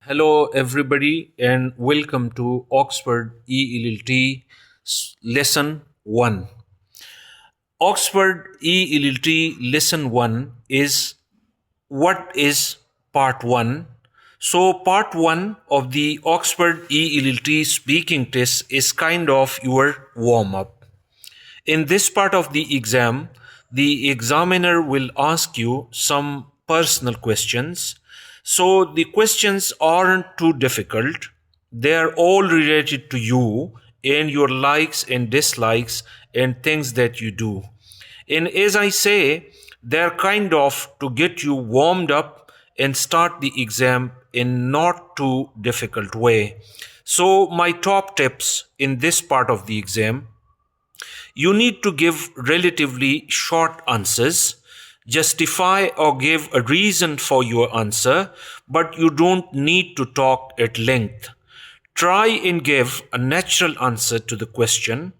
Hello, everybody, and welcome to Oxford ELLT Lesson 1. Oxford ELLT Lesson 1 is what is Part 1. So, Part 1 of the Oxford ELLT speaking test is kind of your warm up. In this part of the exam, the examiner will ask you some personal questions. So the questions aren't too difficult. They are all related to you and your likes and dislikes and things that you do. And as I say, they're kind of to get you warmed up and start the exam in not too difficult way. So my top tips in this part of the exam: you need to give relatively short answers, justify or give a reason for your answer, but you don't need to talk at length. Try and give a natural answer to the question.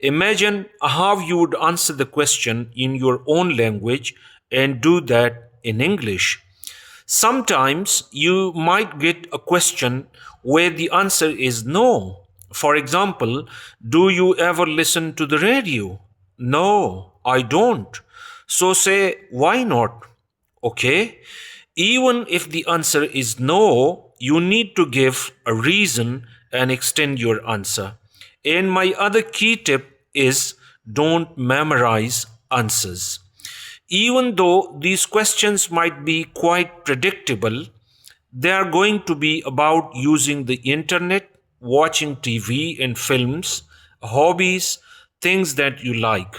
Imagine how you would answer the question in your own language and do that in English. Sometimes you might get a question where the answer is no. For example, do you ever listen to the radio? No, I don't. So say, why not? Okay. Even if the answer is no, you need to give a reason and extend your answer. And my other key tip is don't memorize answers. Even though these questions might be quite predictable, they are going to be about using the internet, watching TV and films, hobbies, things that you like.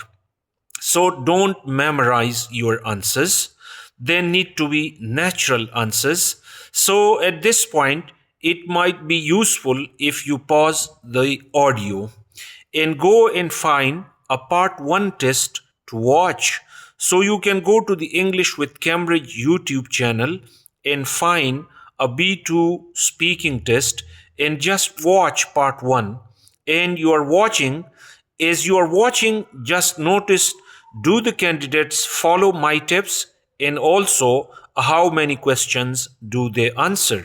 So don't memorize your answers. They need to be natural answers. So at this point, it might be useful if you pause the audio and go and find a part 1 test to watch. So you can go to the English with Cambridge YouTube channel and find a B2 speaking test and just watch part 1. And as you are watching, just notice, do the candidates follow my tips, and also how many questions do they answer.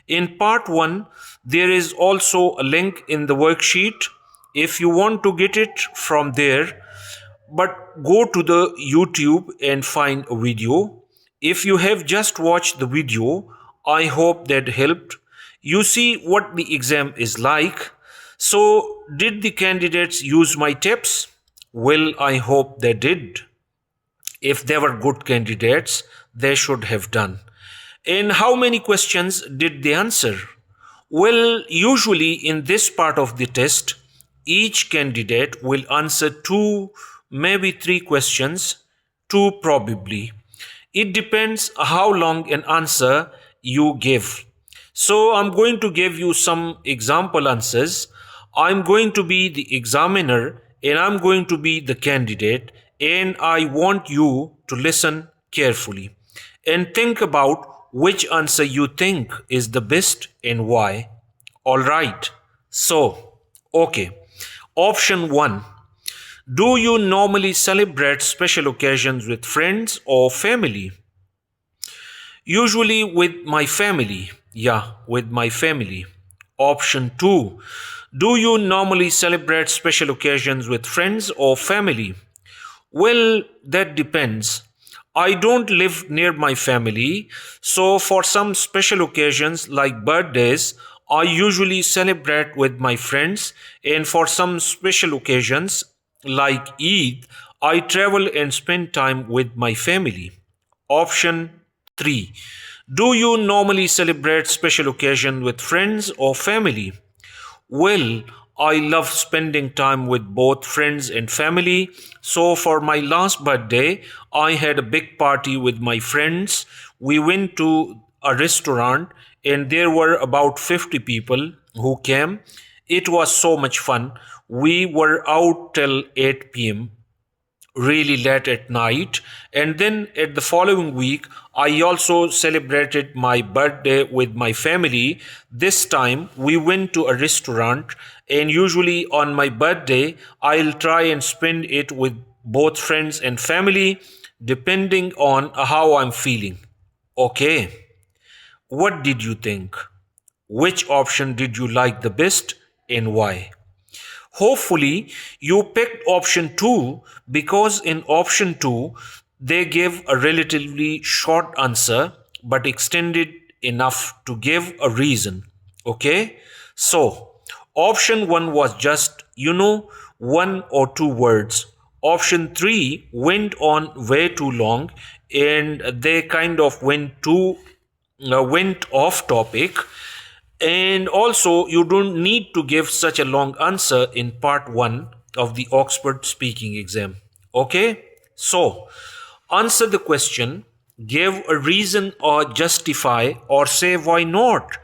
In part 1, there is also a link in the worksheet if you want to get it from there, but go to the YouTube and find a video. If you have just watched the video, I hope that helped. You see what the exam is like. So, did the candidates use my tips? Well, I hope they did. If they were good candidates, they should have done. And how many questions did they answer? Well, usually in this part of the test, each candidate will answer two, maybe three questions, two probably. It depends how long an answer you give. So I'm going to give you some example answers. I'm going to be the examiner and I'm going to be the candidate, and I want you to listen carefully and think about which answer you think is the best and why. All right. So, okay. Option 1. Do you normally celebrate special occasions with friends or family? Usually with my family. Yeah, with my family. Option 2. Do you normally celebrate special occasions with friends or family? Well, that depends. I don't live near my family, so for some special occasions like birthdays, I usually celebrate with my friends, and for some special occasions like Eid, I travel and spend time with my family. Option 3. Do you normally celebrate special occasion with friends or family? Well, I love spending time with both friends and family. So for my last birthday, I had a big party with my friends. We went to a restaurant and there were about 50 people who came. It was so much fun. We were out till 8 p.m., really late at night. And then at the following week, I also celebrated my birthday with my family. This time we went to a restaurant, and usually on my birthday, I'll try and spend it with both friends and family depending on how I'm feeling. Okay. What did you think? Which option did you like the best and why? Hopefully, you picked option 2 because in option 2, they give a relatively short answer but extended enough to give a reason. Okay? So, option 1 was just, one or two words. Option 3 went on way too long and they kind of went off topic, and also, you don't need to give such a long answer in part 1 of the Oxford speaking exam. Okay? So, answer the question, give a reason or justify or say why not.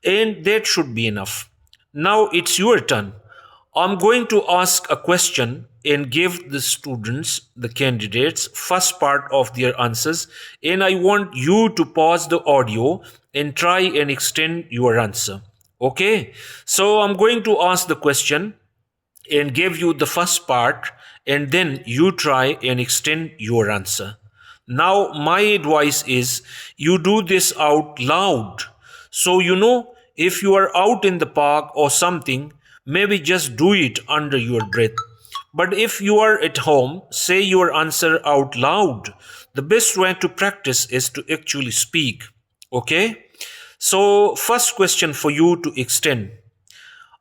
And that should be enough. Now it's your turn. I'm going to ask a question and give the students, the candidates, first part of their answers, and I want you to pause the audio and try and extend your answer. Okay? So I'm going to ask the question and give you the first part, and then you try and extend your answer. Now, my advice is you do this out loud. So, if you are out in the park or something, maybe just do it under your breath. But if you are at home, say your answer out loud. The best way to practice is to actually speak. Okay? So, first question for you to extend.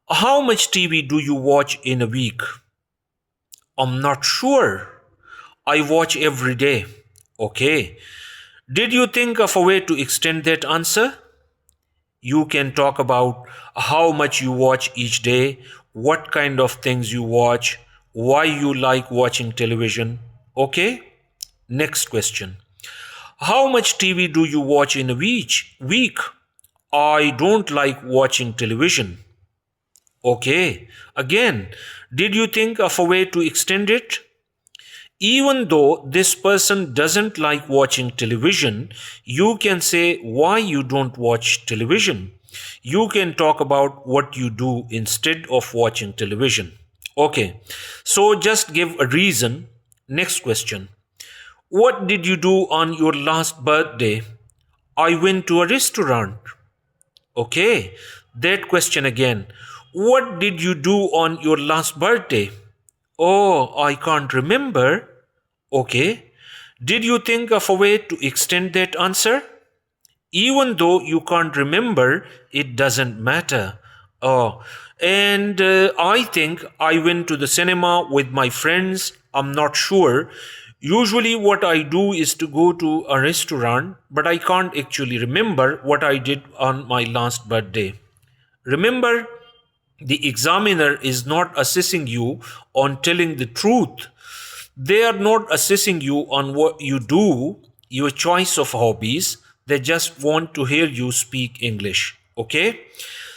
How much TV do you watch in a week? I'm not sure. I watch every day. Okay. Did you think of a way to extend that answer? You can talk about how much you watch each day, what kind of things you watch, why you like watching television. Okay? Next question. How much TV do you watch in a week? I don't like watching television. Okay. Again, did you think of a way to extend it? Even though this person doesn't like watching television, you can say why you don't watch television. You can talk about what you do instead of watching television. Okay, so just give a reason. Next question. What did you do on your last birthday? I went to a restaurant. Okay, that question again. What did you do on your last birthday? Oh, I can't remember. Okay. Did you think of a way to extend that answer? Even though you can't remember, it doesn't matter. Oh, and I think I went to the cinema with my friends. I'm not sure. Usually, what I do is to go to a restaurant, but I can't actually remember what I did on my last birthday. Remember, the examiner is not assessing you on telling the truth. They are not assessing you on what you do, your choice of hobbies. They just want to hear you speak English. Okay?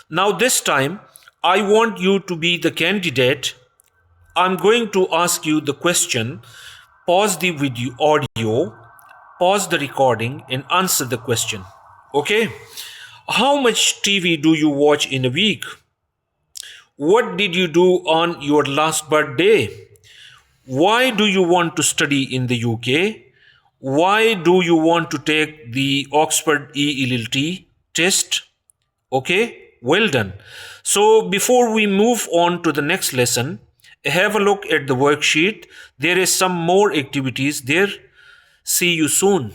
Now, this time, I want you to be the candidate. I'm going to ask you the question. Pause the video audio, pause the recording, and answer the question. Okay? How much TV do you watch in a week? What did you do on your last birthday? Why do you want to study in the UK? Why do you want to take the Oxford ELLT test? Okay, well done. So before we move on to the next lesson, have a look at the worksheet. There is some more activities there. See you soon.